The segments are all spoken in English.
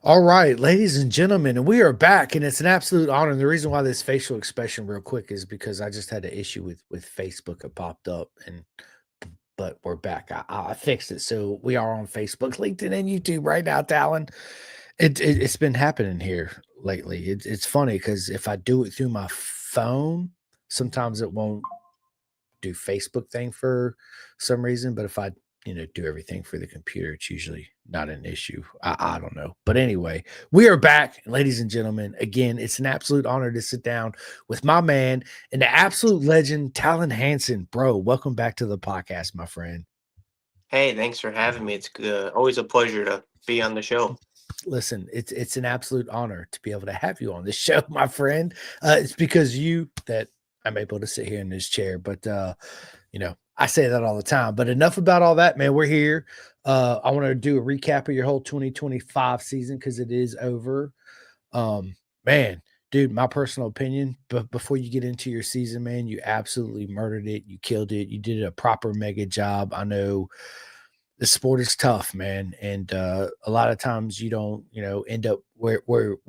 All right, ladies and gentlemen, and we are back, and it's an absolute honor. And the reason why this facial expression, real quick, is because I just had an issue with Facebook. It popped up, and but we're back. I fixed it, so we are on Facebook, LinkedIn, and YouTube right now, Talon. It's been happening here lately. It's funny because if I do it through my phone, sometimes it won't do Facebook thing for some reason, but if I do everything for the computer, it's usually not an issue. I don't know. But anyway, we are back, ladies and gentlemen. Again, it's an absolute honor to sit down with my man and the absolute legend, Talan Hansen. Bro, welcome back to the podcast, my friend. Hey, thanks for having me. It's always a pleasure to be on the show. Listen, it's an absolute honor to be able to have you on this show, my friend. It's because you that I'm able to sit here in this chair. But I say that all the time. But enough about all that, man. We're here. I want to do a recap of your whole 2025 season because it is over. Man, dude, my personal opinion, but before you get into your season, man, you absolutely murdered it. You killed it. You did a proper mega job. I know the sport is tough, man, and a lot of times you don't, end up where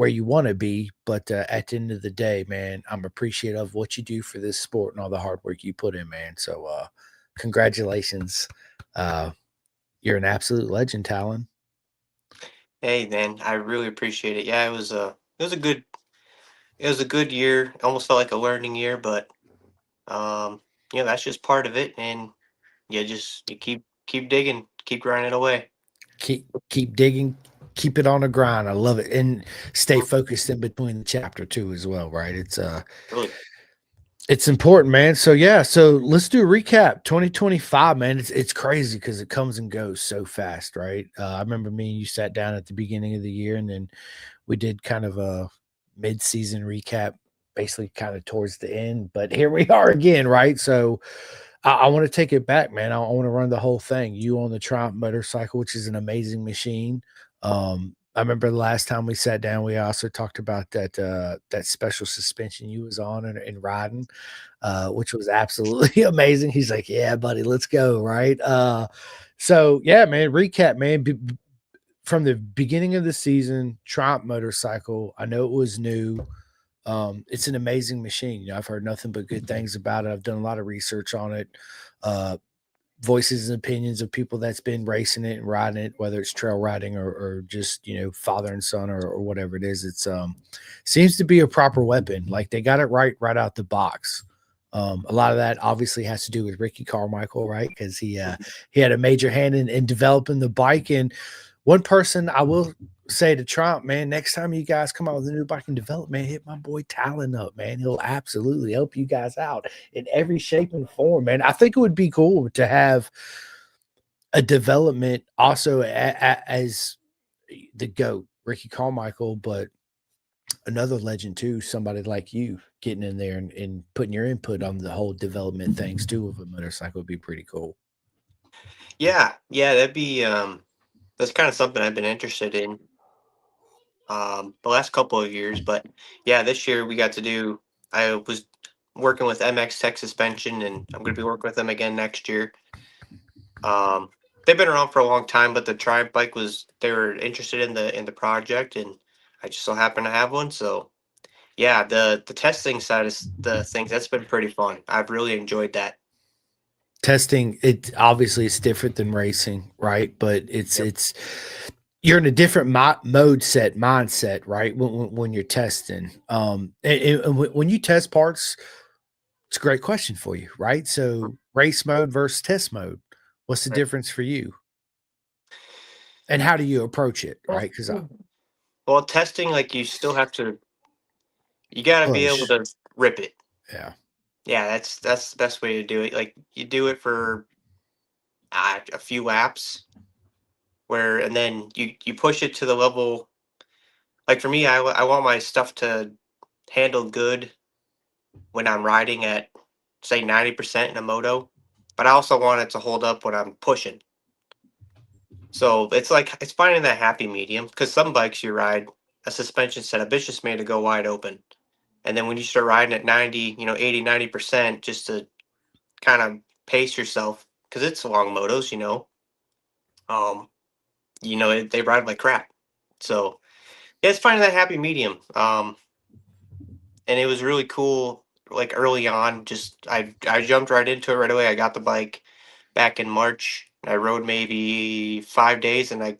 you want to be. But at the end of the day, man, I'm appreciative of what you do for this sport and all the hard work you put in, man. So, congratulations. Uh, you're an absolute legend, Talon. Hey, man, I really appreciate it. Yeah, it was a good year. Almost felt like a learning year, but um, that's just part of it. And you keep digging, keep grinding away. Keep digging, keep it on the grind. I love it, and stay focused in between the chapter too as well. Right? Really. It's important, man. So yeah, so let's do a recap. 2025, man. It's crazy because it comes and goes so fast, right? I remember me and you sat down at the beginning of the year, and then we did kind of a mid-season recap, basically kind of towards the end. But here we are again, right? So I want to take it back, man. I want to run the whole thing. You on the Triumph motorcycle, which is an amazing machine. I remember the last time we sat down, we also talked about that special suspension you was on and riding, which was absolutely amazing. He's like, "Yeah, buddy, let's go." Right. So yeah, man. Recap, man. From the beginning of the season, Triumph motorcycle. I know it was new. It's an amazing machine. I've heard nothing but good things about it. I've done a lot of research on it. Uh, Voices and opinions of people that's been racing it and riding it, whether it's trail riding or just father and son or whatever it is. It's seems to be a proper weapon. Like they got it right out the box. A lot of that obviously has to do with Ricky Carmichael, right? Because he had a major hand in developing the bike. And one person I will say to Trump, man, next time you guys come out with a new bike and develop, man, hit my boy Talon up, man. He'll absolutely help you guys out in every shape and form, man. I think it would be cool to have a development also as the GOAT, Ricky Carmichael, but another legend too, somebody like you getting in there and putting your input on the whole development things too of a motorcycle would be pretty cool. Yeah, that's kind of something I've been interested in the last couple of years. But yeah, this year we got to do. I was working with MX Tech Suspension, and I'm going to be working with them again next year. Um, they've been around for a long time, but the Triumph bike was they were interested in the project, and I just so happened to have one. So yeah, the testing side of the things that's been pretty fun. I've really enjoyed that. Testing, it obviously it's different than racing, right? But Yep. it's you're in a different mindset, right? When you're testing, and when you test parts, it's a great question for you, right? So race mode versus test mode, what's the Right. difference for you, and how do you approach it, Well, right? Because I well, testing like you still have to. You got to be able push, to rip it. yeah, Yeah, that's the best way to do it. Like you do it for a few laps, where and then you push it to the level. Like for me, I want my stuff to handle good when I'm riding at say 90% in a moto, but I also want it to hold up when I'm pushing. So it's like it's finding that happy medium because some bikes you ride a suspension setup it's just made to go wide open, and then when you start riding at 90, 80, 90% just to kind of pace yourself because it's long motos, um, they ride like crap. So. it's finding that happy medium. And it was really cool. Like early on, just I jumped right into it right away. I got the bike back in March. I rode maybe 5 days, and I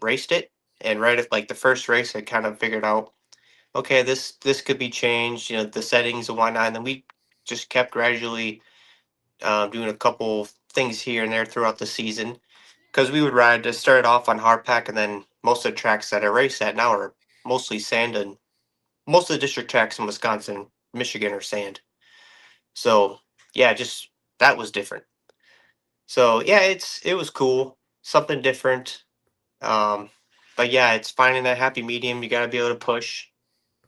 raced it. And right at like the first race, I kind of figured out, okay, this could be changed. You know, the settings and whatnot. And then we just kept gradually doing a couple things here and there throughout the season, because we would ride to start off on hardpack, and then most of the tracks that I race at now are mostly sand, and most of the district tracks in Wisconsin, Michigan are sand. So yeah, just that was different. So yeah, it was cool, something different. Um, but yeah, it's finding that happy medium. You got to be able to push.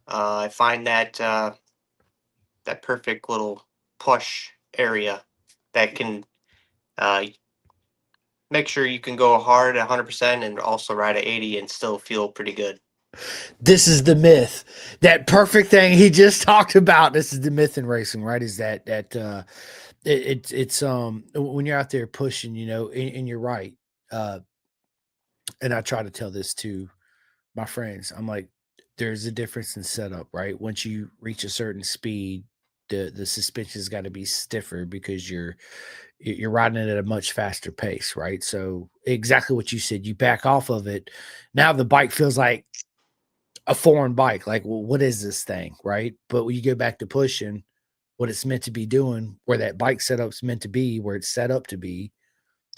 I find that that perfect little push area that can uh, make sure you can go hard at 100% and also ride at 80 and still feel pretty good. This is the myth. That perfect thing he just talked about. This is the myth in racing, right? Is it's when you're out there pushing, and you're right. Uh, and I try to tell this to my friends. I'm like, there's a difference in setup, right? Once you reach a certain speed, the suspension's got to be stiffer because you're riding it at a much faster pace, right? So exactly what you said, you back off of it. Now the bike feels like a foreign bike. Like, well, what is this thing, right? But when you go back to pushing what it's meant to be doing, where that bike setup's meant to be, where it's set up to be,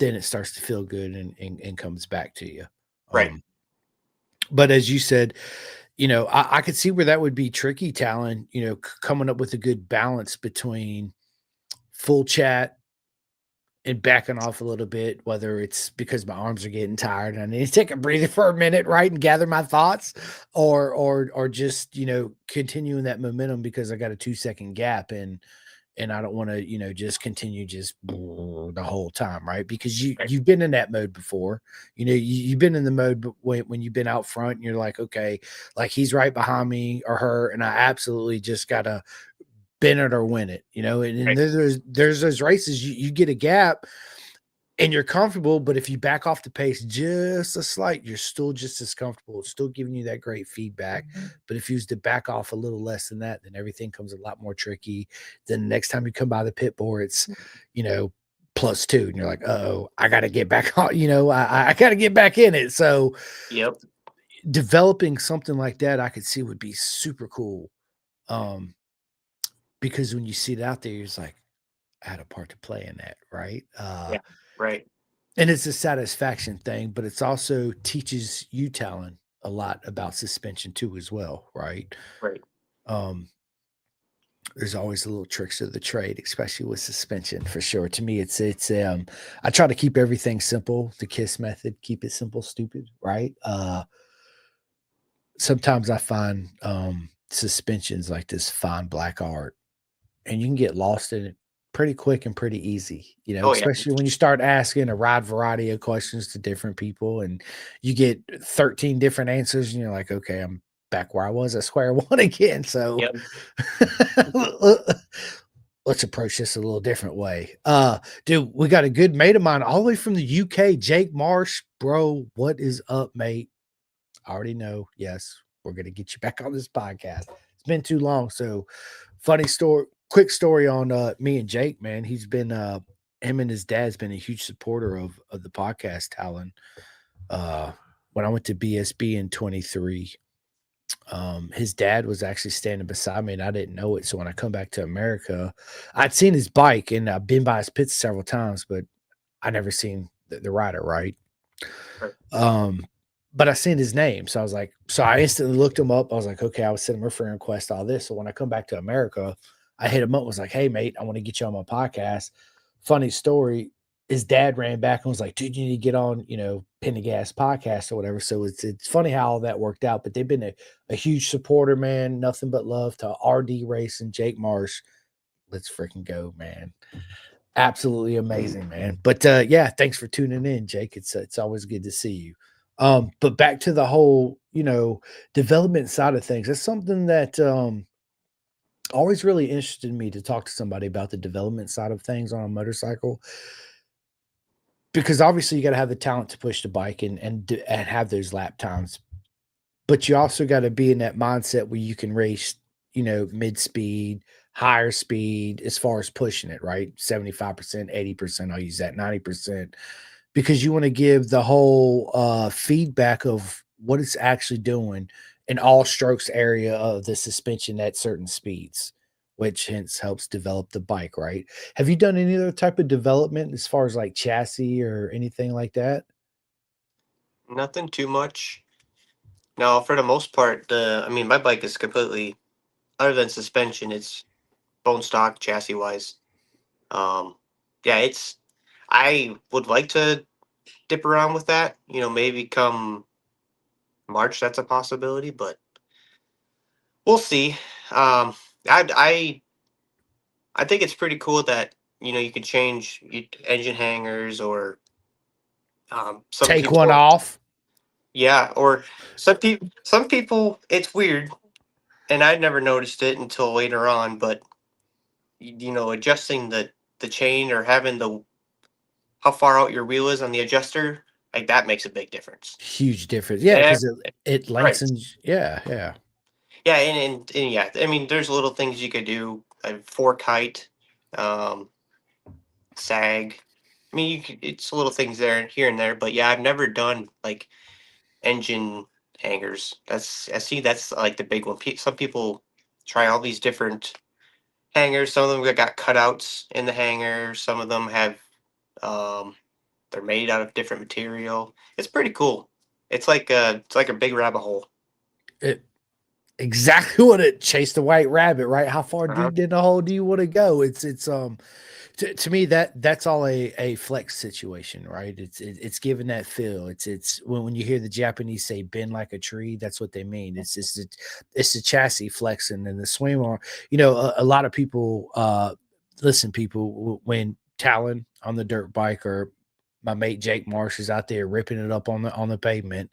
then it starts to feel good and comes back to you. Right. Um, but as you said, I could see where that would be tricky, Talon, coming up with a good balance between full chat and backing off a little bit, whether it's because my arms are getting tired and I need to take a breather for a minute, right, and gather my thoughts, or just continuing that momentum because I got a 2 second gap and I don't want to just continue just the whole time, right? Because Right. you've been in that mode before, you've been in the mode when you've been out front and you're like, okay, like he's right behind me or her, and I absolutely just gotta bend it or win it, and Right. there's those races you get a gap and you're comfortable, but if you back off the pace just a slight, you're still just as comfortable. It's still giving you that great feedback. But if you was to back off a little less than that, then everything comes a lot more tricky. Then the next time you come by the pit board, it's you know +2, and you're like, oh, I got to get back on. I got to get back in it. So Yep. developing something like that, I could see would be super cool. Um, because when you see it out there, you're just like, I had a part to play in that, right? Yeah. Right. And it's a satisfaction thing, but it's also teaches you talent a lot about suspension too as well, right? Right. Um, there's always a little tricks of the trade, especially with suspension for sure. To me, it's I try to keep everything simple, the KISS method, keep it simple, stupid, right? Sometimes I find suspensions like this fine black art and you can get lost in it pretty quick and pretty easy, Oh yeah. especially when you start asking a wide variety of questions to different people and you get 13 different answers and you're like, okay, I'm back where I was at square one again. So Yep. let's approach this a little different way. Dude, we got a good mate of mine all the way from the UK, Jake Marsh. Bro, what is up, mate? I already know. Yes, we're gonna get you back on this podcast. It's been too long. So funny story, quick story on me and Jake, man. He's been him and his dad's been a huge supporter of the podcast, Talon. Uh when I went to BSB in 23, his dad was actually standing beside me and I didn't know it. So when I come back to America, I'd seen his bike and I've been by his pits several times, but I never seen the rider, right? Right. Um, but I seen his name. So I was like, so I instantly looked him up. I was like, okay, I was sending him a friend request, all this. So when I come back to America, I hit him up, was like, hey, mate, I want to get you on my podcast. Funny story. His dad ran back and was like, dude, you need to get on, Pendergast podcast or whatever. So it's funny how all that worked out. But they've been a huge supporter, man. Nothing but love to RD Race and Jake Marsh. Let's freaking go, man. Absolutely amazing, man. But yeah, thanks for tuning in, Jake. It's always good to see you. But back to the whole, development side of things. That's something that always really interested me to talk to somebody about the development side of things on a motorcycle. Because obviously you got to have the talent to push the bike and have those lap times. but you also got to be in that mindset where you can race, mid speed, higher speed as far as pushing it, right? 75%, 80%, I'll use that 90%, because you want to give the whole feedback of what it's actually doing in all strokes area of the suspension at certain speeds, which hence helps develop the bike, right? Have you done any other type of development as far as like chassis or anything like that? Nothing too much. No, for the most part, I mean, my bike is completely, other than suspension, it's bone stock chassis wise. Um, yeah, it's. I would like to dip around with that. Maybe come March, that's a possibility, but we'll see. I I think it's pretty cool that you can change engine hangers or some Take one people. off. Yeah, or some people it's weird, and I never noticed it until later on. But adjusting the chain or having the how far out your wheel is on the adjuster, like that makes a bite difference. Huge difference. Yeah, Yeah, because it right. lengthens. Yeah, yeah. Yeah, and yeah, I mean, there's little things you could do. Fork height, um, sag. I mean, it's little things there, here and there. But yeah, I've never done like engine hangers. I see that's like the big one. Some people try all these different hangers. Some of them got cutouts in the hanger. Some of them have um, they're made out of different material. It's pretty cool. It's like a big rabbit hole. It exactly what it chased the white rabbit, right? How far Uh-huh. deep in the hole do you want to go? It's to me that's all a flex situation, right? It's giving that feel. It's when you hear the Japanese say bend like a tree, that's what they mean. It's the chassis flexing and the swing arm. A lot of people listen, people when Talon on the dirt bike or my mate Jake Marsh is out there ripping it up on the pavement,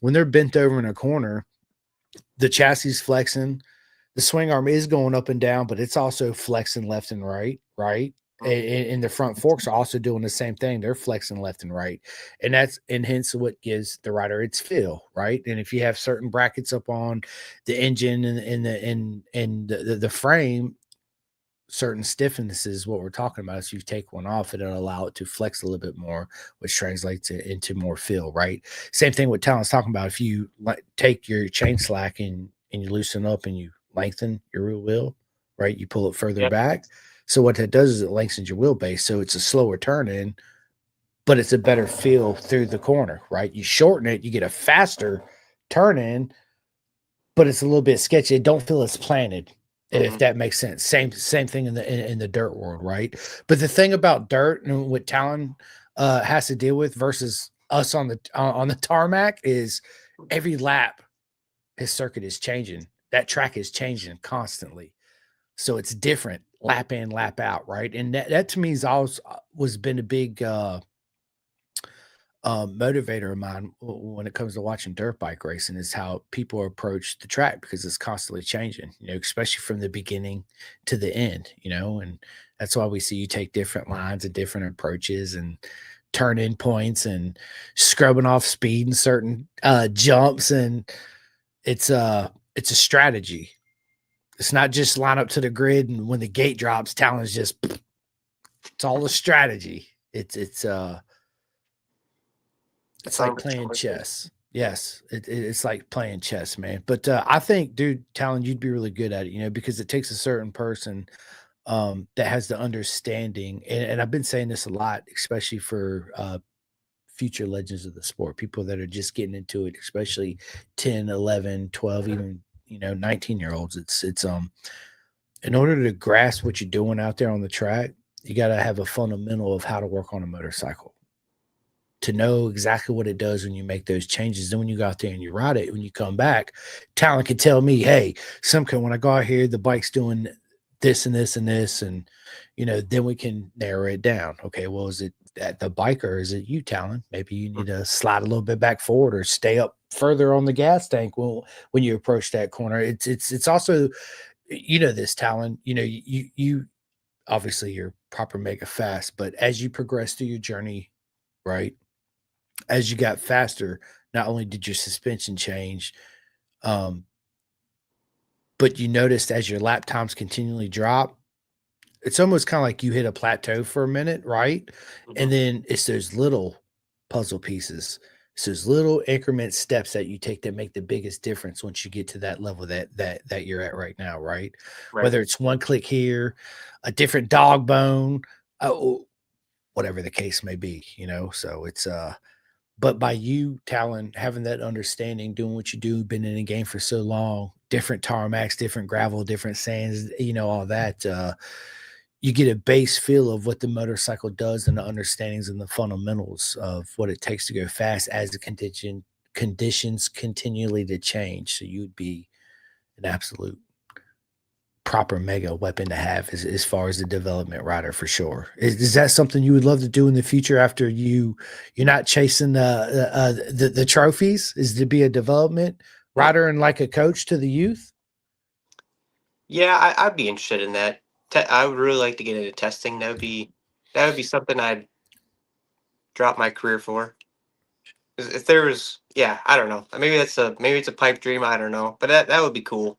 when they're bent over in a corner, the chassis flexing, the swing arm is going up and down, but it's also flexing left and right, right? And the front forks are also doing the same thing. They're flexing left and right. And hence what gives the rider its feel, right? And if you have certain brackets up on the engine and the frame, certain stiffness is what we're talking about. So you take one off, it'll allow it to flex a little bit more, which translates it into more feel, right? Same thing with Talon's talking about. If you take your chain slack and you loosen up and you lengthen your rear wheel, right? You pull it further Yep. back. So what that does is it lengthens your wheelbase. So it's a slower turn in, but it's a better feel through the corner, right? You shorten it, you get a faster turn in, but it's a little bit sketchy. It don't feel as planted, if Hmm. that makes sense. Same thing in the dirt world, right? But the thing about dirt and what Talon has to deal with versus us on the tarmac is every lap his circuit is changing. That track is changing constantly, so it's different lap in lap out, right? And that to me is always was been a big motivator of mine when it comes to watching dirt bike racing is how people approach the track because it's constantly changing, especially from the beginning to the end, and that's why we see you take different lines and different approaches and turn in points and scrubbing off speed in certain jumps. And it's a strategy. It's not just line up to the grid and when the gate drops, talent's just it's all a strategy. It's It's like 100% playing what it is. chess. Yes, it's like playing chess, man. But I think, dude, Talon, you'd be really good at it, because it takes a certain person that has the understanding. And I've been saying this a lot, especially for future legends of the sport, people that are just getting into it, especially 10, 11, 12, even 19-year olds. It's in order to grasp what you're doing out there on the track, you got to have a fundamental of how to work on a motorcycle to know exactly what it does when you make those changes. Then when you go out there and you ride it, when you come back, talent can tell me, hey, Simca, when I go out here, the bike's doing this and this and this. And, then we can narrow it down. Okay, well, is it at the bike or is it you, Talon? Maybe you need to slide a little bit back forward or stay up further on the gas tank when you approach that corner. It's also, this, Talon, you obviously you're proper mega fast, but as you progress through your journey, right? As you got faster, not only did your suspension change, Um, but you noticed as your lap times continually drop, it's almost kind of like you hit a plateau for a minute, right? Hmm. And then it's those little puzzle pieces. It's those little increment steps that you take that make the biggest difference once you get to that level that you're at right now, right? Right. Whether it's one click here, a different dog bone, oh, whatever the case may be, you know. So it's but by you, Talon, having that understanding, doing what you do, been in the game for so long, different tarmacs, different gravel, different sands, you know, all that, you get a base feel of what the motorcycle does and the understandings and the fundamentals of what it takes to go fast as the conditions continually to change. So you'd be an absolute proper mega weapon to have as far as the development rider for sure. Is that something you would love to do in the future after you're not chasing the trophies? Is to be a development rider and like a coach to the youth? Yeah, I'd be interested in that. I would really like to get into testing. That would be something I'd drop my career for. If there was, yeah, I don't know. Maybe it's a pipe dream. I don't know, but that would be cool.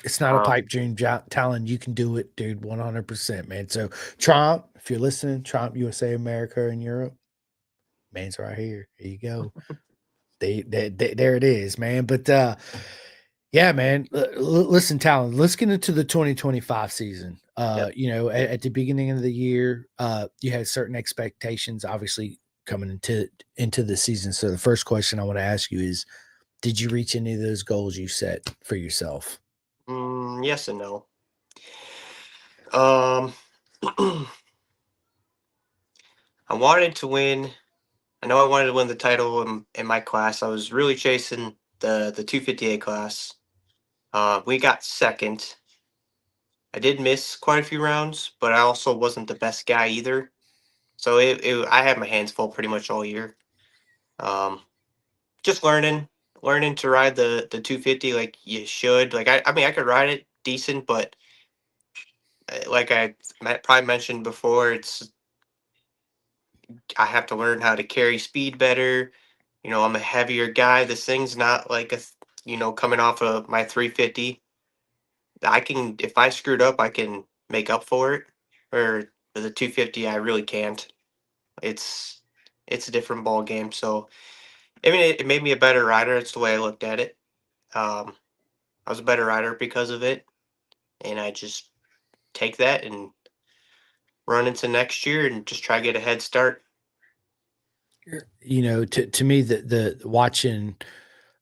It's not a Um, pipe dream, Talon. You can do it, dude. 100%, man. So Trump, if you're listening, Trump, USA, America, and Europe, man's right here. Here you go. There it is, man. But yeah, man. Listen, Talon, let's get into the 2025 season. yep. You know, at the beginning of the year, you had certain expectations, obviously coming into the season. So the first question I want to ask you is, did you reach any of those goals you set for yourself? Yes and no. Um, I wanted to win. I know I wanted to win the title in my class. I was really chasing the 258 class. We got second. I did miss quite a few rounds, but I also wasn't the best guy either. So I had my hands full pretty much all year. Um, just learning to ride the 250 like you should. Like I mean I could ride it decent, but like probably mentioned before, it's I have to learn how to carry speed better. You know, I'm a heavier guy. This thing's not like coming off of my 350. I can if I screwed up, I can make up for it. Or the 250, I really can't. It's it's a different ball game. So I mean, it made me a better rider. It's the way I looked at it. Um, I was a better rider because of it, and I just take that and run into next year and just try to get a head start. You know, to me, the watching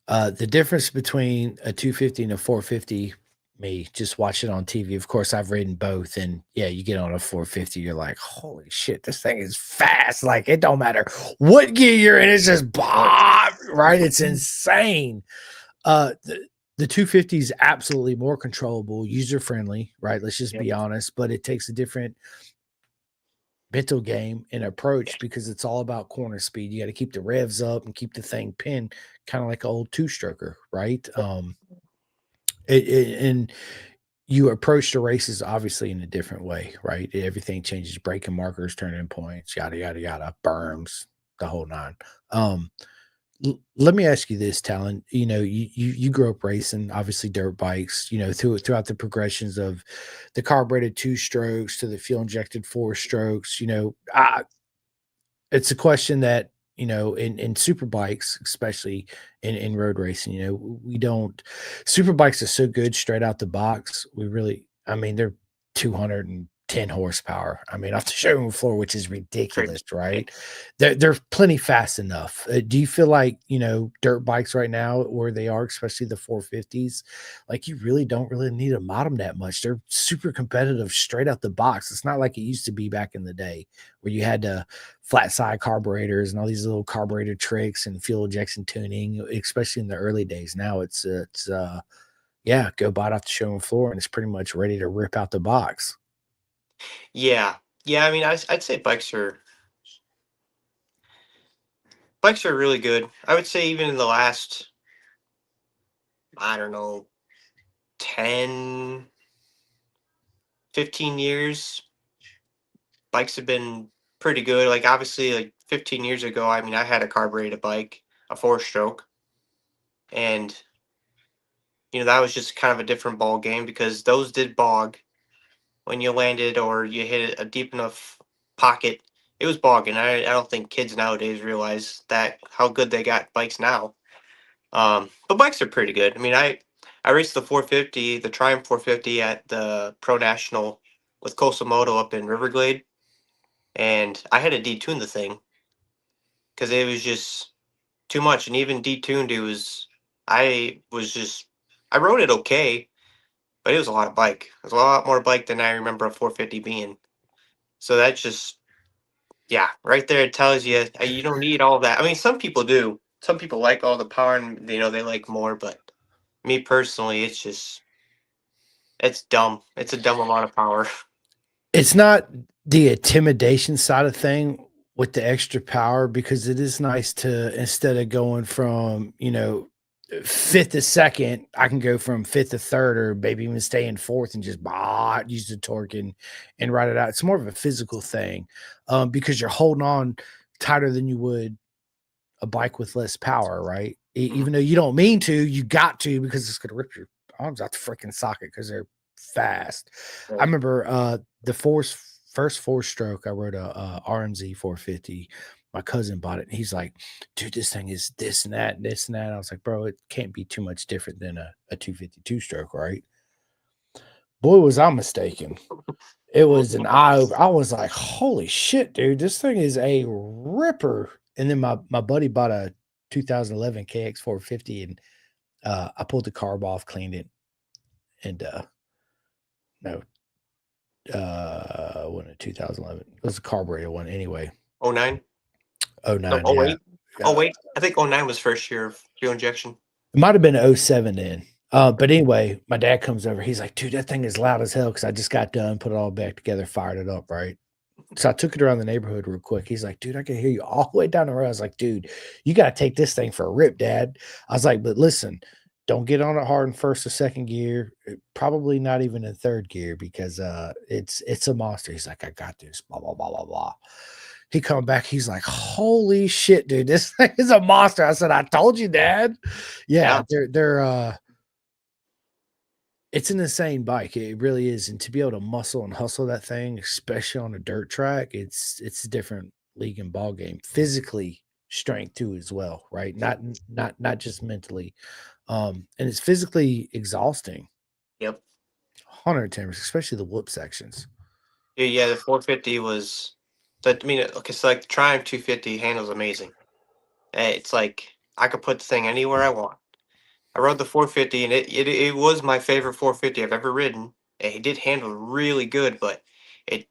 the difference between a 250 and a 450, me just watch it on TV. Of course, I've ridden both, and yeah, you get on a 450, you're like, holy shit, this thing is fast. Like it don't matter what gear you're in, it's just Right. bob, right? It's insane. The 250 is absolutely more controllable, user friendly, right? Let's just Yep. be honest, but it takes a different mental game and Yeah. approach because it's all about corner speed. You got to keep the revs up and keep the thing pinned, kind of like an old two stroker, right? And you approach the races obviously in a different way, right? Everything changes, braking markers, turning points, yada yada yada, berms, the whole nine. Um, Let me ask you this, Talon. You know, you grew up racing, obviously dirt bikes. You know, throughout the progressions of the carbureted two strokes to the fuel injected four strokes. You know, it's a question that, you know, in super bikes, especially in road racing, you know, we don't super bikes are so good straight out the box. We really, I mean, they're 210 horsepower. I mean, off the showroom floor, which is Crazy. ridiculous, Yeah. right? They're plenty fast enough. Do you feel like, you know, dirt bikes right now, where they are, especially the 450s, like you really don't really need to mod them that much? They're super competitive straight out the box. It's not like it used to be back in the day where you had to flat side carburetors and all these little carburetor tricks and fuel injection tuning, especially in the early days. Now it's yeah, go buy it off the showroom floor and it's pretty much ready to rip out the box. Yeah. Yeah. I mean, I'd say bikes are really good. I would say even in the last, I don't know, 10, 15 years, bikes have been pretty good. Like obviously, like 15 years ago, I mean, I had a carbureted bike, a four stroke, and that was just kind of a different ball game because those did bog when you landed or you hit a deep enough pocket. It was bogging. I don't think kids nowadays realize that how good they got bikes now. But bikes are pretty good. I mean, I raced the 450, the Triumph 450 at the Pro National with Kosomoto up in Riverglade, and I had to detune the thing because it was just too much. And even detuned, I was just, I rode it okay, but it was a lot of bike. It was a lot more bike than I remember a 450 being. So that's just, yeah, right there. It tells you you don't need all that. I mean, some people do. Some people like all the power, and they like more. But me personally, it's dumb. It's a dumb amount of power. It's not the intimidation side of thing with the extra power because it is nice to instead of going from, fifth to second, I can go from fifth to third or maybe even stay in fourth and just use the torque and ride it out. It's more of a physical thing because you're holding on tighter than you would a bike with less power, right? Mhm. Even though you don't mean to, you got to because it's gonna rip your arms out the freaking socket because they're fast. I Right. remember the first four stroke. I rode a RMZ 450. My cousin bought it, and he's like, "Dude, this thing is this and that, and this and that." I was like, "Bro, it can't be too much different than a 252 stroke, right?" Boy, was I mistaken. It was an eye opener. I was like, "Holy shit, dude! This thing is a ripper." And then my buddy bought a 2011 KX 450, and I pulled the carb off, cleaned it, and no, when in 2011, it was a carburetor one anyway. Oh nine. Oh No, nine, oh yeah. wait. Oh wait. I think oh nine was first year of fuel injection. It might have been oh 07 then. But anyway, my dad comes over. He's like, "Dude, that thing is loud as hell." Because I just got done, put it all back together, fired it up, right? So I took it around the neighborhood real quick. He's like, "Dude, I can hear you all the way down the road." I was like, "Dude, you got to take this thing for a rip, Dad." I was like, "But listen, don't get on it hard in first or second gear. Probably not even in third gear because it's a monster." He's like, "I got this." Blah blah blah blah blah. He come back. He's like, "Holy shit, dude, this thing is a monster." I said, "I told you, Dad." Yeah, Yeah. they're it's an insane bike. It really is, and to be able to muscle and hustle that thing, especially on a dirt track, it's a different league and ball game. Physically, strength too as well, right? Not just mentally. And it's physically exhausting. Yep. 110, especially the whoop sections. Yeah, yeah, the 450 was that. I mean, okay, so like the Triumph 250 handles amazing. It's like I could put the thing anywhere I want. I rode the 450, and it was my favorite 450 I've ever ridden. It did handle really good, but it,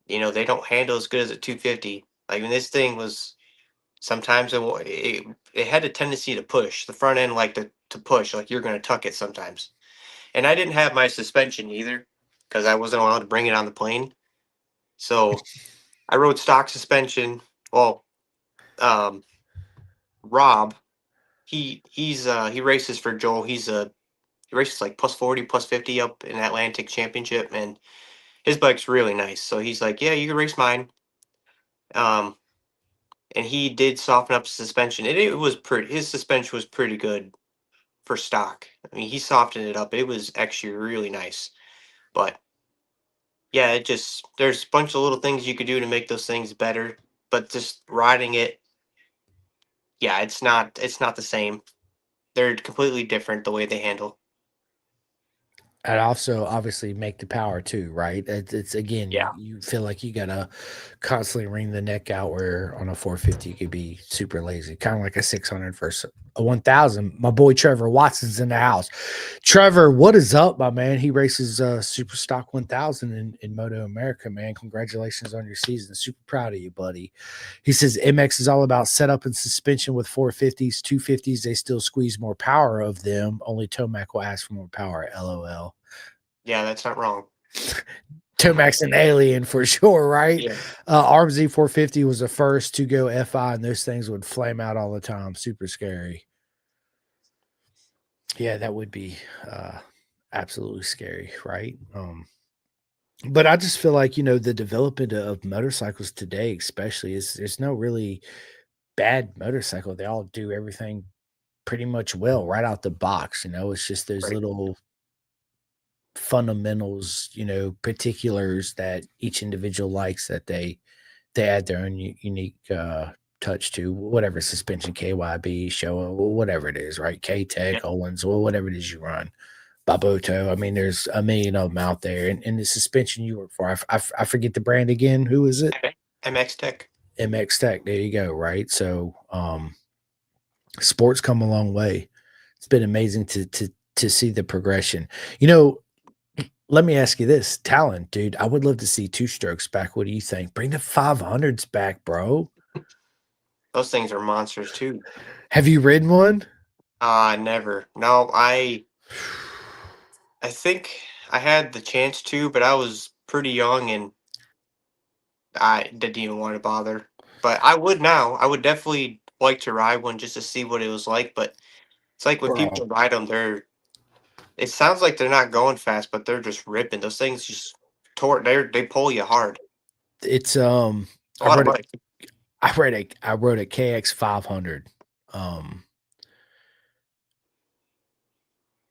they don't handle as good as a 250. Like when this thing was, sometimes it had a tendency to push the front end, like to push, like you're gonna tuck it sometimes. And I didn't have my suspension either because I wasn't allowed to bring it on the plane. So I rode stock suspension. Well, um, Rob, he races for Joel. He races like plus 40, plus 50 up in Atlantic Championship, and his bike's really nice. So he's like, "Yeah, you can race mine." Um, and he did soften up suspension. It was pretty. His suspension was pretty good for stock. I mean, he softened it up. It was actually really nice. But yeah, there's a bunch of little things you could do to make those things better. But just riding it, yeah, it's not the same. They're completely different the way they handle. And also obviously make the power too, right? It's again, Yeah. you feel like you gotta constantly wring the neck out where on a 450 you could be super lazy, kind of like a 600 versus a 1000. My boy Trevor Watson's in the house. Trevor, what is up, my man? He races Super Stock 1000 in Moto America, man. Congratulations on your season. Super proud of you, buddy. He says MX is all about setup and suspension with 450s, 250s. They still squeeze more power of them. Only Tomac will ask for more power. LOL. Yeah, that's not wrong. Tomac's an alien for sure, right? Yeah. RMZ 450 was the first to go FI, and those things would flame out all the time. Super scary. Yeah, that would be uh, absolutely scary, right? But I just feel like the development of motorcycles today, especially, is there's no really bad motorcycle. They all do everything pretty much well right out the box. It's just those Right. little fundamentals, particulars that each individual likes that they add their own unique touch to whatever suspension KYB show, whatever it is, right? K Tech, Yeah. Hollands, or whatever it is you run. Baboto. I mean, there's a million of them out there. And the suspension you work for, I forget the brand again. Who is it? MX Tech. MX Tech. There you go. Right. So, sports come a long way. It's been amazing to see the progression. Let me ask you this, Talon, dude. I would love to see two strokes back. What do you think? Bring the 500s back, bro. Those things are monsters too. Have you ridden one? Never. No, I think I had the chance to, but I was pretty young and I didn't even want to bother. But I would now. I would definitely like to ride one just to see what it was like. But it's like when Bro, people ride them, it sounds like they're not going fast, but they're just ripping. Those things just they pull you hard. it's A lot of money. I rode a KX 500. Um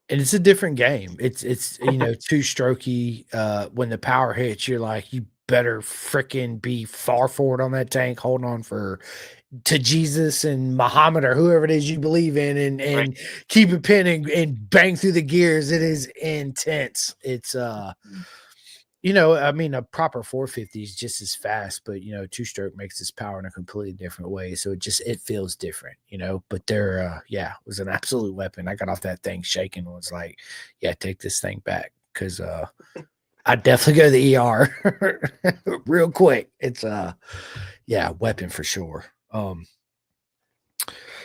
and it's a different game. It's two strokey. When the power hits, you're like, you better freaking be far forward on that tank, holding on for to Jesus and Muhammad or whoever it is you believe in, and Right. keep it pinning and bang through the gears. It is intense. It's I mean, a proper 450 is just as fast, but two stroke makes its power in a completely different way. So it feels different, But they're yeah, it was an absolute weapon. I got off that thing shaking, was like, yeah, take this thing back. Cause I definitely go to the ER real quick. It's yeah, weapon for sure.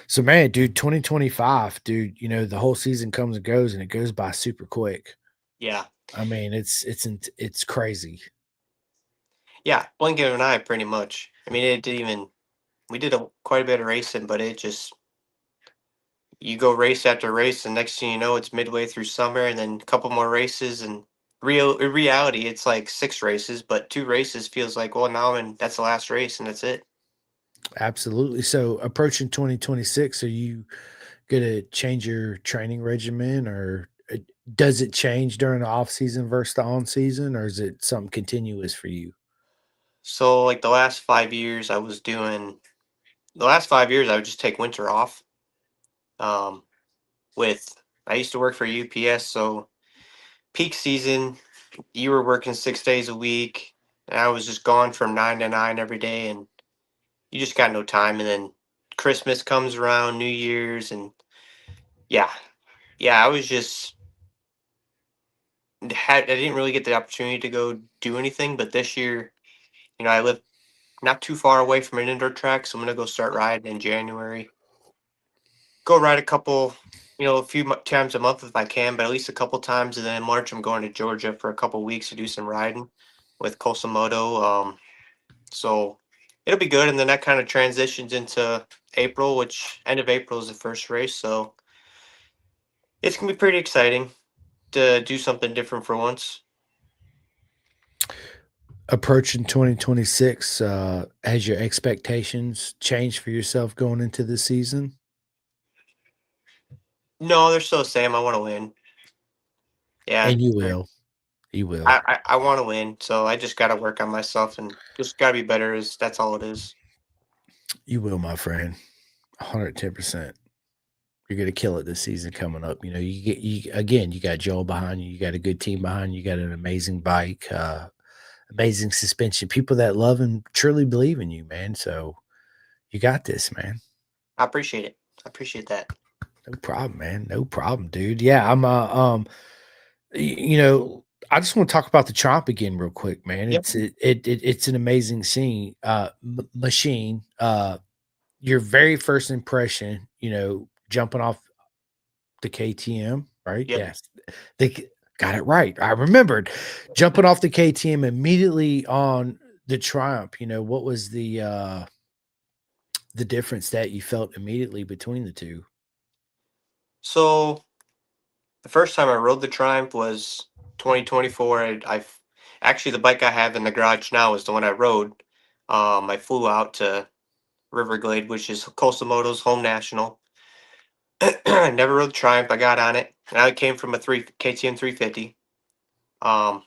So man, dude, 2025, dude, the whole season comes and goes and it goes by super quick. Yeah. I mean, it's crazy. Yeah. Blink of an eye, pretty much. I mean, it didn't even. We did quite a bit of racing, but it just you go race after race, and next thing you know, it's midway through summer, and then a couple more races, and real in reality, it's like 6 races, but 2 races feels like well now, and that's the last race, and that's it. Absolutely. So approaching 2026, are you gonna change your training regimen or does it change during the off season versus the on season, or is it something continuous for you? So like the last 5 years, I would just take winter off. Um, with I used to work for UPS, so peak season, you were working 6 days a week, and I was just gone from 9 to 9 every day, and you just got no time. And then Christmas comes around, New Year's, and yeah, yeah, I was just I didn't really get the opportunity to go do anything. But this year, I live not too far away from an indoor track, so I'm gonna go start riding in January. Go ride a couple, a few times a month if I can, but at least a couple times. And then in March, I'm going to Georgia for a couple weeks to do some riding with Kosamoto. So it'll be good. And then that kind of transitions into April, which end of April is the first race. So it's gonna be pretty exciting to do something different for once. Approaching 2026, has your expectations changed for yourself going into the season? No, they're still the same. I want to win. Yeah, And you will. You will. I want to win. So I just got to work on myself and just got to be better. That's all it is. You will, my friend. 110%. You're gonna kill it this season coming up. You got Joel behind you, you got a good team behind you, you got an amazing bike, amazing suspension, people that love and truly believe in you, man. So you got this, man. I appreciate it. I appreciate that. No problem, man. No problem, dude. Yeah, I'm I just want to talk about the Chomp again real quick, man. Yep. It's an amazing scene, machine. Your very first impression, jumping off the KTM, right? Yep. Yes. They got it right. I remembered jumping off the KTM immediately on the Triumph. What was the difference that you felt immediately between the two? So the first time I rode the Triumph was 2024. Actually the bike I have in the garage now is the one I rode. I flew out to Riverglade, which is Coastal Moto's home national. I never rode the Triumph. I got on it, and I came from a three KTM 350. Um,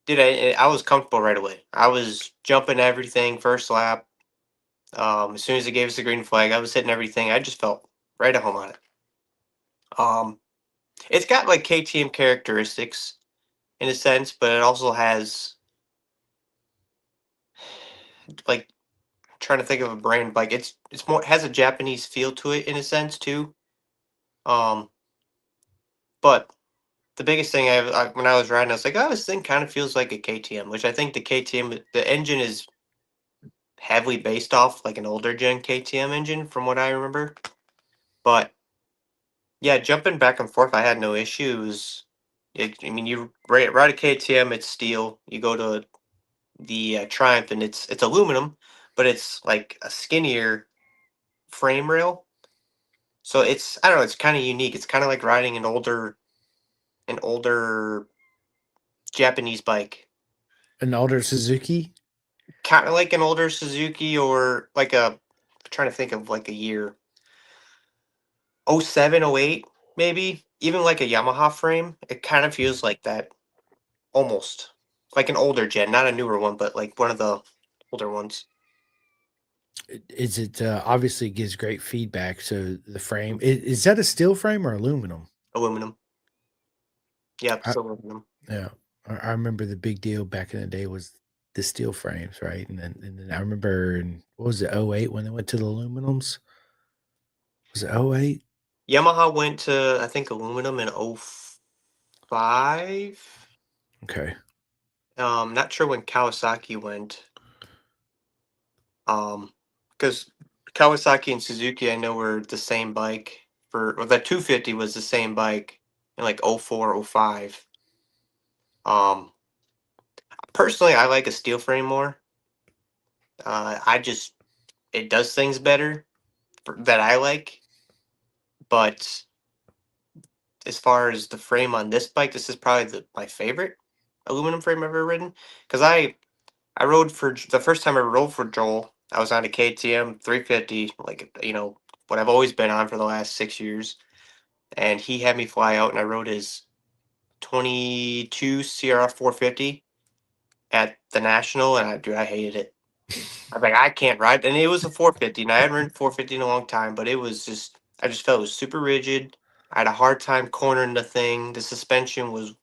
I was comfortable right away. I was jumping everything first lap. As soon as they gave us the green flag, I was hitting everything. I just felt right at home on it. Um, it's got like KTM characteristics in a sense, but it also has like trying to think of a brand like it's more has a Japanese feel to it in a sense too. Um, but the biggest thing when I was riding, I was like, oh, this thing kind of feels like a KTM, which I think the KTM the engine is heavily based off like an older gen KTM engine from what I remember. But yeah, jumping back and forth, I had no issues. I mean, you ride a KTM, it's steel. You go to the Triumph, and it's aluminum, but it's like a skinnier frame rail. So it's I don't know, it's kind of unique. It's kind of like riding an older Japanese bike, An older Suzuki. kind of like an older Suzuki or like a I'm trying to think of like a year '07, '08 maybe even like a Yamaha frame. It kind of feels like that almost like an older gen, not a newer one, but like one of the older ones. Is it obviously gives great feedback? So the frame is that a steel frame or aluminum? Aluminum. Yep, I, it's aluminum. yeah, I remember the big deal back in the day was the steel frames, right? And then I remember in what was it, '08 when they went to the aluminums? Was it '08? Yamaha went to I think aluminum in '05. Okay. Not sure when Kawasaki went. Because Kawasaki and Suzuki, I know were the same bike or the 250 was the same bike in like '04, '05. Um, Personally, I like a steel frame more. I just it does things better that I like. But as far as the frame on this bike, this is probably my favorite aluminum frame I've ever ridden. Because I rode the first time I rode for Joel. I was on a KTM 350, like what I've always been on for the last 6 years, and he had me fly out, and I rode his 22 CRF 450 at the national, and dude, I hated it. I was like, I can't ride, and it was a 450, and I hadn't ridden 450 in a long time, but it was just, I just felt it was super rigid. I had a hard time cornering the thing. The suspension was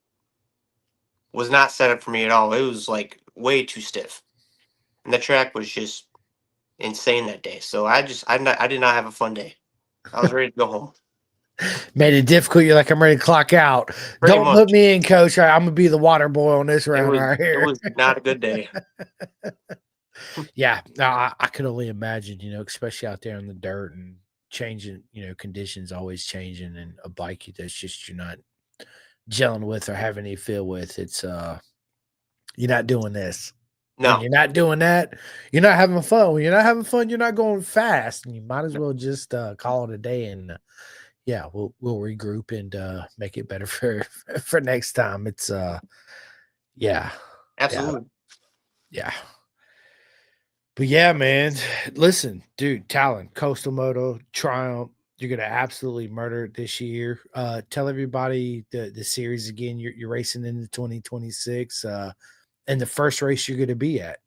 not set up for me at all. It was like way too stiff, and the track was just insane that day. So I did not have a fun day. I was ready to go home. Made it difficult. You're like, I'm ready to clock out. Pretty Don't put much. me in, coach. I'm gonna be the water boy on this It round was right it here. was not a good day. Yeah, no, I could only imagine, especially out there in the dirt and changing, conditions always changing, and a bike that's just you're not gelling with or having any feel with. It's you're not doing this. When No, you're not doing that, you're not having fun. When you're not having fun, you're not going fast. And you might as well just call it a day and yeah, we'll regroup and make it better for for next time. It's yeah, yeah, absolutely. yeah. But yeah, man. Listen, dude, Talon, Coastal Moto, Triumph, you're gonna absolutely murder it this year. Tell everybody the series again. You're racing into 2026, and the first race you're gonna be at.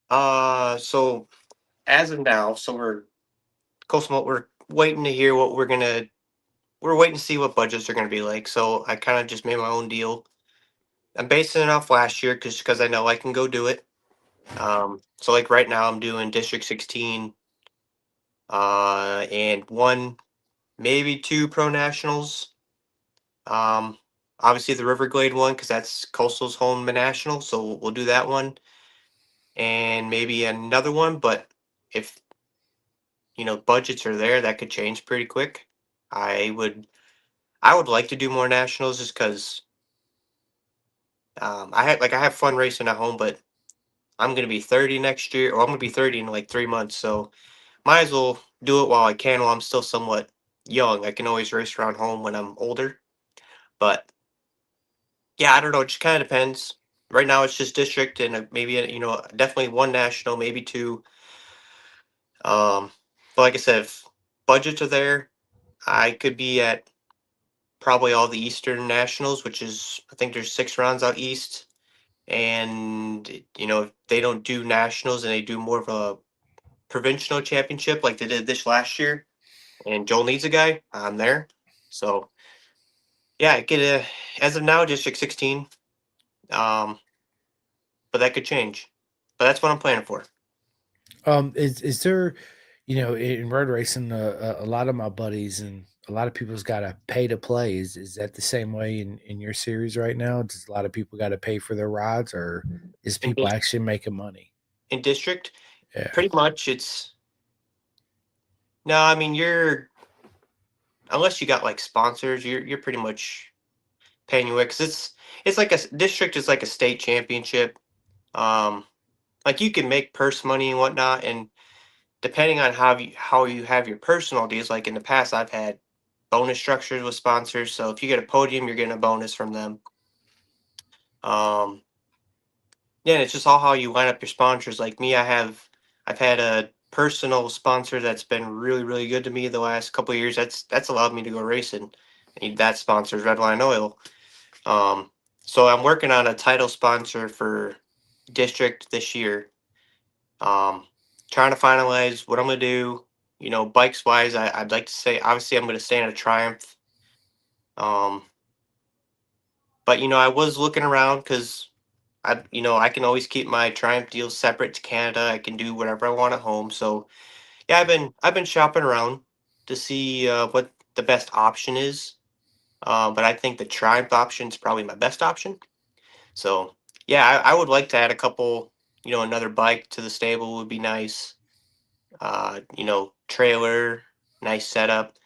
So as of now, so we're Cosmo, we're waiting to hear what we're waiting to see what budgets are gonna be like. So I kind of just made my own deal. I'm basing it off last year because I know I can go do it. So like right now I'm doing District 16, and one, maybe two pro nationals. Um, Obviously the Riverglade one because that's Coastal's home national, so we'll do that one, and maybe another one. But if budgets are there, that could change pretty quick. I would I would like to do more nationals just because I have fun racing at home, but I'm gonna be 30 next year, or I'm gonna be 30 in like 3 months, so might as well do it while I can while I'm still somewhat young. I can always race around home when I'm older, but yeah, I don't know. It just kind of depends. Right now, it's just district and maybe definitely one national, maybe two. But like I said, if budgets are there, I could be at probably all the Eastern Nationals, which is I think there's 6 rounds out east. And if they don't do nationals and they do more of a provincial championship like they did this last year, and Joel needs a guy, I'm there. So yeah, I get as of now District 16, um, but that could change. But that's what I'm planning for. Is there, in road racing, a lot of my buddies and a lot of people's got to pay to play. Is that the same way in your series right now? Does a lot of people got to pay for their rides, or is In people actually making money? in district, Yeah. pretty much it's no. I mean, you're unless you got like sponsors, you're pretty much paying your way because it's like district is like a state championship. Um, like you can make purse money and whatnot, and depending on how you have your personal deals, like in the past, I've had bonus structures with sponsors. So if you get a podium, you're getting a bonus from them. Um, yeah, and it's just all how you line up your sponsors. Like me, I've had a personal sponsor that's been really really good to me the last couple of years. That's allowed me to go racing. And that sponsors Redline Oil. Um, so I'm working on a title sponsor for district this year. Um, Trying to finalize what I'm gonna do. Bikes wise, I'd like to say obviously I'm gonna stay in a Triumph. Um, but I was looking around because I can always keep my Triumph deals separate to Canada. I can do whatever I want at home. So yeah, I've been shopping around to see what the best option is. But I think the Triumph option is probably my best option. So yeah, I would like to add a couple. Another bike to the stable would be nice. Trailer, nice setup.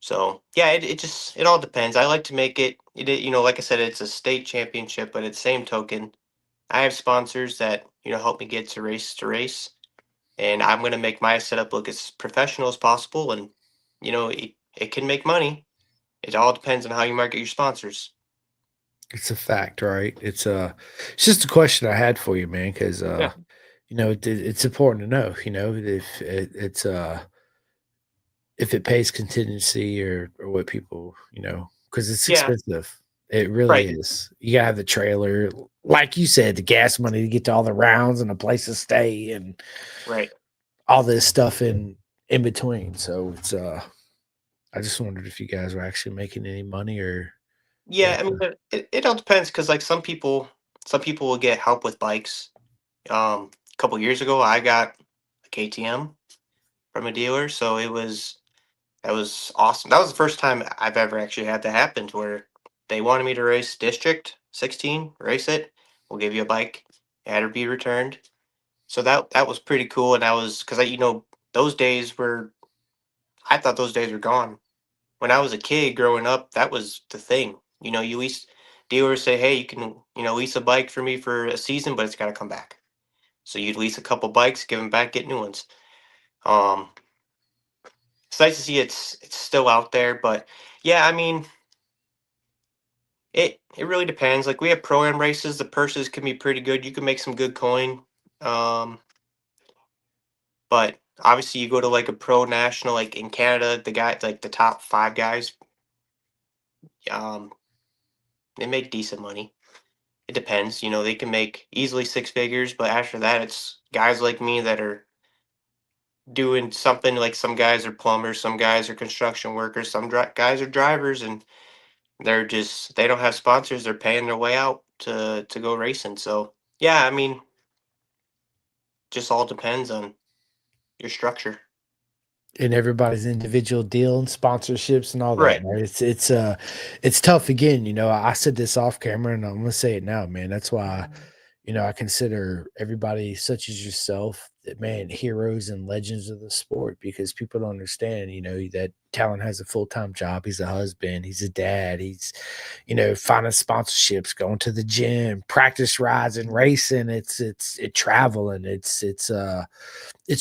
So yeah, it all depends. I like to make like I said, it's a state championship, but at the same token, I have sponsors that help me get to race, and I'm gonna make my setup look as professional as possible, and it can make money. It all depends on how you market your sponsors. It's a fact, right? It's just a question I had for you, man, because Yeah, it's important to know, if it pays contingency or what people, because it's yeah, expensive. It really right, is. You gotta have the trailer, like you said, the gas money to get to all the rounds and a place to stay and right. all this stuff in between. So I just wondered if you guys were actually making any money or Yeah, if I mean, it all depends because like some people will get help with bikes. A couple years ago, I got a KTM from a dealer, so that was awesome. That was the first time I've ever actually had that happen to where they wanted me to race District 16, race it. We'll give you a bike. It had to be returned. So that was pretty cool, and that was because those days were I thought those days were gone. When I was a kid growing up, that was the thing. You lease dealers say, hey, you can lease a bike for me for a season, but it's got to come back. So you'd lease a couple bikes, give them back, get new ones. Um, it's nice to see it's still out there, but yeah, I mean, it really depends. Like we have pro-am races, the purses can be pretty good. You can make some good coin. Um, but obviously you go to like a pro national, like in Canada, the guy like the top 5 guys, um, they make decent money. It depends. They can make easily 6 figures, but after that, it's guys like me that are doing something like some guys are plumbers, some guys are construction workers, some guys are drivers, and they don't have sponsors. They're paying their way out to go racing. So yeah, I mean, just all depends on your structure. in everybody's individual deal and sponsorships and all that, Right. right? It's tough again, I said this off camera and I'm gonna say it now, man. That's why, I consider everybody such as yourself, that man, heroes and legends of the sport because people don't understand, that Talon has a full-time job. He's a husband, he's a dad, he's, finding sponsorships, going to the gym, practice rides and racing. It traveling. It's a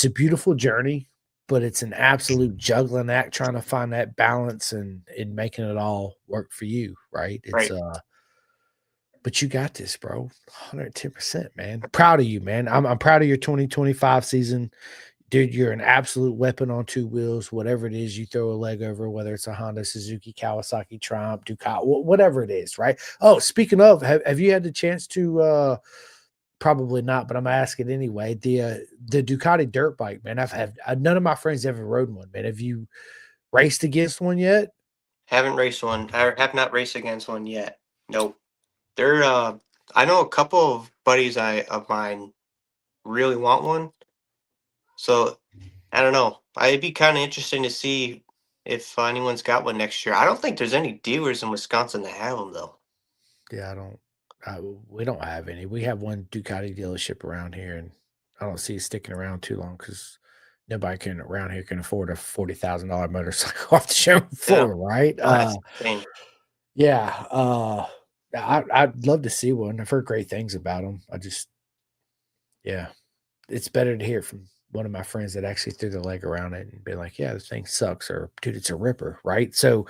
beautiful journey, but it's an absolute juggling act trying to find that balance and in making it all work for you, right? Right. But you got this, bro. 110%, man. Proud of you, man. I'm proud of your 2025 season. dude, you're an absolute weapon on two wheels. Whatever it is, you throw a leg over, whether it's a Honda, Suzuki, Kawasaki, Triumph, Ducati, whatever it is, right? Oh, speaking of, have you had the chance to? Probably not, but I'm gonna ask it anyway. The Ducati dirt bike, man. I've had none of my friends ever rode one, man. Have you raced against one yet? Haven't raced one. I have not raced against one yet. Nope. They're I know a couple of buddies I of mine really want one. So I don't know. It'd be kind of interesting to see if anyone's got one next year. I don't think there's any dealers in Wisconsin that have them though. Yeah, I don't. We don't have any. We have one Ducati dealership around here, and I don't see it sticking around too long because nobody can around here can afford a $40,000 motorcycle off the showroom Yeah, floor, right? no, that's insane. Yeah. I'd love to see one. I've heard great things about them. Yeah, it's better to hear from one of my friends that actually threw their leg around it and be like, "Yeah, the thing sucks," or "Dude, it's a ripper," right? So,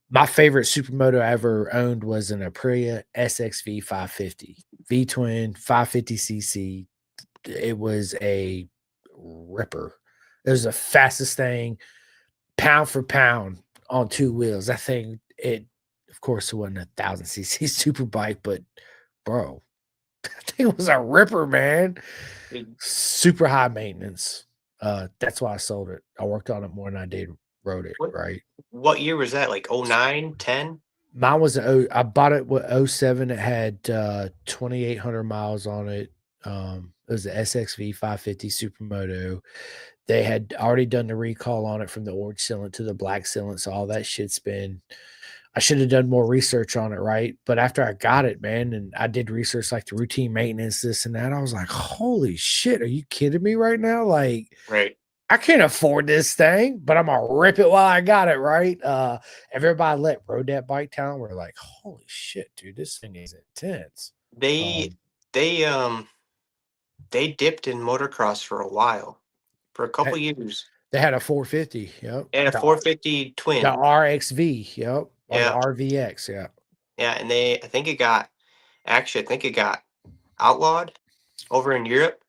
my favorite supermoto I ever owned was an Aprilia SXV 550 V twin 550cc. It was a ripper. It was the fastest thing, pound for pound, on two wheels. That thing, of course, it wasn't a 1,000cc super bike, but bro, that thing was a ripper, man. Dude, Super high maintenance. That's why I sold it. I worked on it more than I did rode it, What right? what year was that? Like 09, 10? Mine was I bought it with '07. It had 2,800 miles on it. It was the SXV 550 Supermoto. They had already done the recall on it from the orange sealant to the black sealant, so all that shit's been. I should have done more research on it, right? But after I got it, man, and I did research like the routine maintenance, this and that, I was like, holy shit, are you kidding me right now? Like, Right. I can't afford this thing, but I'm gonna rip it while I got it, right? Everybody that rode that bike town were like, holy shit, dude, this thing is intense. They Um, they they dipped in motocross for a while. For a couple they years. they had a 450, yep. And a 450 The twin. RXV, yep, or the Yeah. RVX, yeah. Yeah, and I think it got actually I think it got outlawed over in Europe.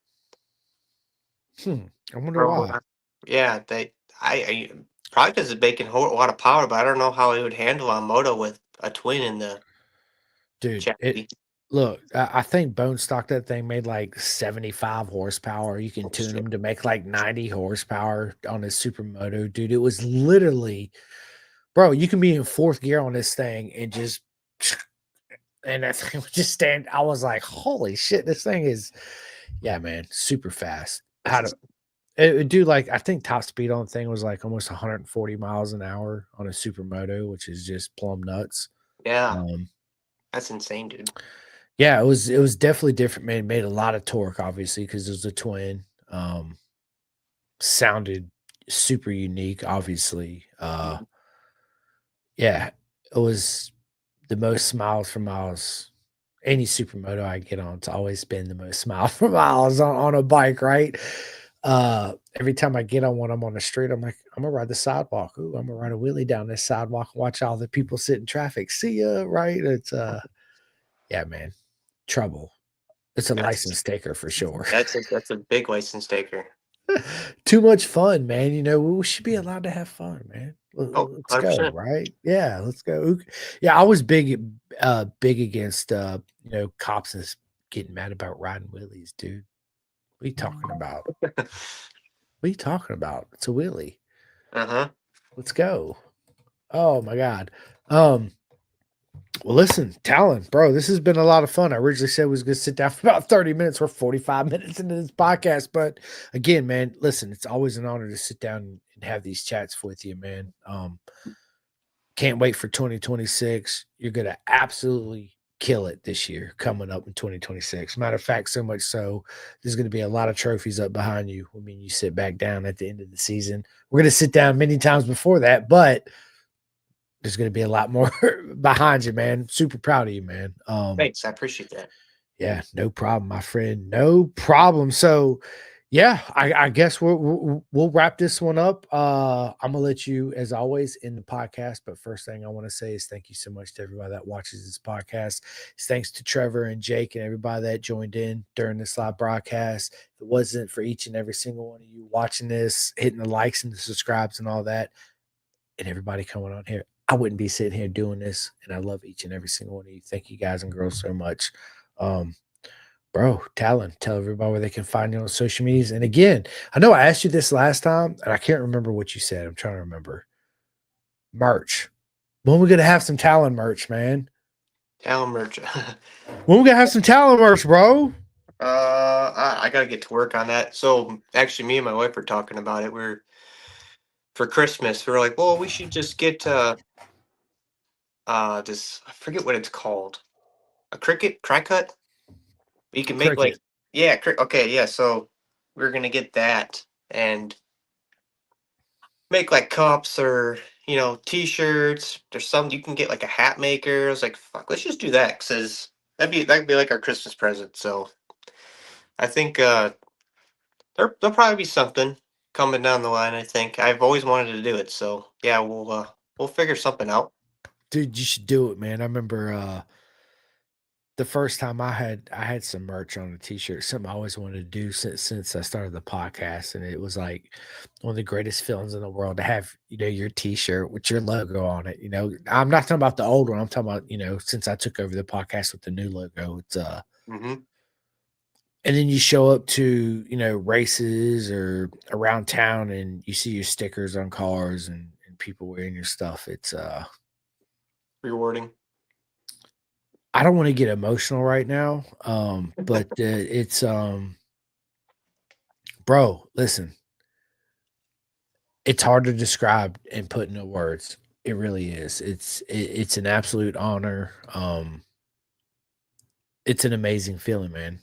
I wonder From why. yeah, I probably because it's making a lot of power, but I don't know how it would handle on moto with a twin in the Dude, chassis. I think bone stock that thing made like 75 horsepower. You can Oh, tune shit. them to make like 90 horsepower on a supermoto, dude. It was literally, bro, you can be in fourth gear on this thing and just and that thing would just stand. I was like, holy shit, this thing is, yeah, man, super fast. That's How to it would do like I think top speed on the thing was like almost 140 miles an hour on a supermoto, which is just plumb nuts. yeah, Um, that's insane, dude. yeah, it was definitely different, man. It made a lot of torque, obviously, because it was a twin. Sounded super unique, obviously. Mhm. Yeah, it was the most smiles for miles. Any supermoto I get on, it's always been the most smile for miles on a bike, right? Every time I get on one, I'm on the street, I'm like, I'm gonna ride the sidewalk. Ooh, I'm gonna ride a wheelie down this sidewalk and watch all the people sit in traffic. See ya, right? It's yeah, man, trouble. It's a That's license taker for sure. that's a big license taker. Too much fun, man. We should be allowed to have fun, man. Oh, Let's go, 100%. right? Yeah, let's go. Yeah, I was big against cops is getting mad about riding wheelies, dude. What are you talking about? What are you talking about? It's a wheelie. Uh-huh. Let's go. Oh my god. Um, well, listen, Talon, bro, this has been a lot of fun. I originally said we was gonna sit down for about 30 minutes. We're 45 minutes into this podcast. But again, man, listen, it's always an honor to sit down and have these chats with you, man. Can't wait for 2026. You're gonna absolutely kill it this year coming up in 2026. Matter of fact, so much so there's gonna be a lot of trophies up behind you. I mean, you sit back down at the end of the season. We're gonna sit down many times before that, but there's going to be a lot more behind you, man. Super proud of you, man. Thanks, I appreciate that. Yeah, no problem, my friend. No problem. So, Yeah, I guess we'll wrap this one up. I'm gonna let you, as always, in the podcast. But first thing I want to say is thank you so much to everybody that watches this podcast. Thanks to Trevor and Jake and everybody that joined in during this live broadcast. If it wasn't for each and every single one of you watching this, hitting the likes and the subscribes and all that, and everybody coming on here, I wouldn't be sitting here doing this. And I love each and every single one of you. Thank you guys and girls so much. Um, Bro, Talon, tell everybody where they can find you on social medias. And again, I know I asked you this last time, and I can't remember what you said. I'm trying to remember. Merch. When we gonna have some Talon merch, man? Talon merch. When we gonna have some Talon merch, bro? I gotta get to work on that. So actually, me and my wife were talking about it. We're for Christmas. We were like, well, we should just get this. I forget what it's called. A cricket try cut. You can make like Cricket. yeah. Okay, yeah. So we're gonna get that and make like cups or t-shirts. There's some you can get like a hat maker. I was like, fuck, let's just do that because that'd be like our Christmas present. So I think there'll probably be something coming down the line. I think I've always wanted to do it. So yeah, we'll figure something out. Dude, you should do it, man. I remember the first time I had some merch on a t-shirt, something I always wanted to do since I started the podcast. And it was like one of the greatest feelings in the world to have, your t-shirt with your logo on it. I'm not talking about the old one. I'm talking about, since I took over the podcast with the new logo. It's Hmm. and then you show up to, races or around town and you see your stickers on cars and people wearing your stuff. It's Rewarding. I don't want to get emotional right now. But it's bro, listen, it's hard to describe and put into words. It really is. It's an absolute honor. It's an amazing feeling, man.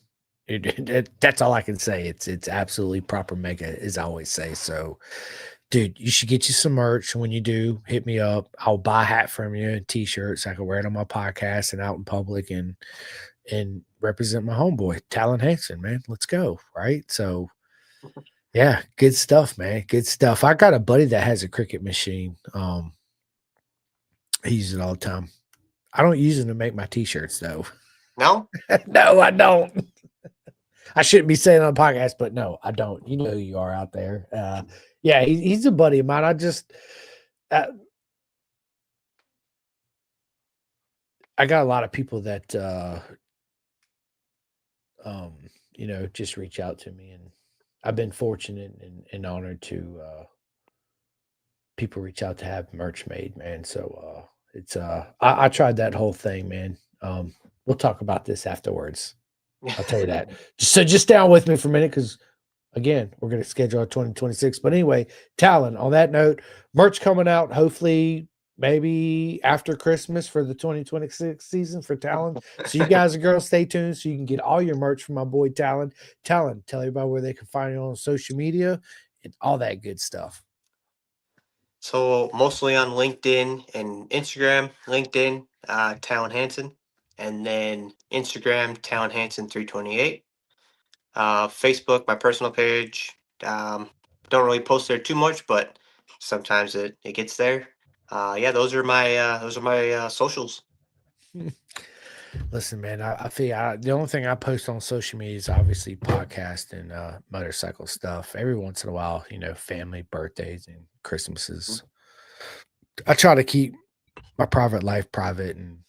That's all I can say. It's absolutely proper mega, as I always say. So, dude, you should get you some merch. When you do, hit me up. I'll buy a hat from you, and t-shirts. So I can wear it on my podcast and out in public and represent my homeboy, Talan Hansen, man. Let's go. Right. So yeah, good stuff, man. Good stuff. I got a buddy that has a cricket machine. He uses it all the time. I don't use it to make my t-shirts though. No, No, I don't. I shouldn't be saying on the podcast, but no, I don't. You know who you are out there. Yeah, he's a buddy of mine. Uh, I got a lot of people that um, just reach out to me, and I've been fortunate and honored to people reach out to have merch made, man. So it's I tried that whole thing, man. We'll talk about this afterwards. I'll tell you that. So just down with me for a minute because again, we're going to schedule our 2026. But anyway, Talon, on that note, merch coming out hopefully maybe after Christmas for the 2026 season for Talon. So you guys and girls stay tuned so you can get all your merch from my boy Talon. Talon, tell everybody where they can find you on social media and all that good stuff. so mostly on LinkedIn and Instagram. LinkedIn, Talon Hansen, and then Instagram, Talon Hansen 328. Facebook, my personal page. Don't really post there too much, but sometimes it gets there. Yeah, those are my socials. Listen, man, I feel the only thing I post on social media is obviously podcast and motorcycle stuff. Every once in a while, family birthdays and Christmases. I try to keep my private life private and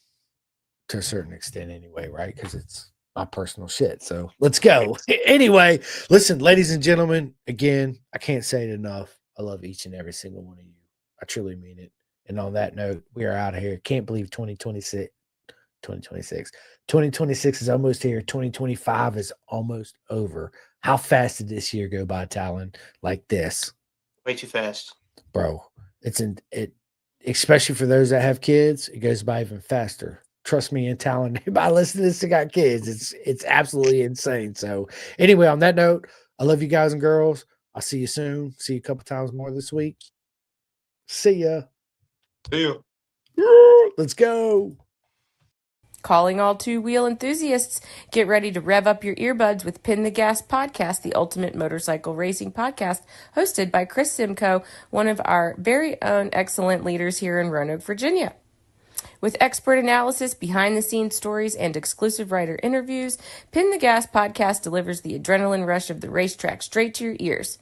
to a certain extent anyway, right? Because it's my personal shit. So let's go. Anyway, listen, ladies and gentlemen, again, I can't say it enough. I love each and every single one of you. I truly mean it. And on that note, we are out of here. Can't believe 2026. 2026 is almost here. 2025 is almost over. How fast did this year go by, Talon? Like this, Way too fast. bro. Especially for those that have kids, it goes by even faster. Trust me, and Talon, anybody listening to this that got kids, it's absolutely insane. So anyway, on that note, I love you guys and girls. I'll see you soon. See you a couple times more this week. See ya. See you. Let's go. Calling all two-wheel enthusiasts, get ready to rev up your earbuds with Pin the Gas Podcast, the ultimate motorcycle racing podcast, hosted by Chris Simcoe, one of our very own excellent leaders here in Roanoke, Virginia. With expert analysis, behind-the-scenes stories, and exclusive writer interviews, Pin the Gas Podcast delivers the adrenaline rush of the racetrack straight to your ears.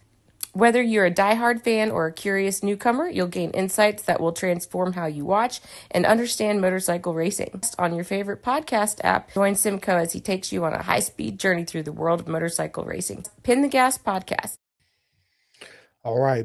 Whether you're a diehard fan or a curious newcomer, you'll gain insights that will transform how you watch and understand motorcycle racing. On your favorite podcast app, join Simcoe as he takes you on a high-speed journey through the world of motorcycle racing. Pin the Gas Podcast. All right.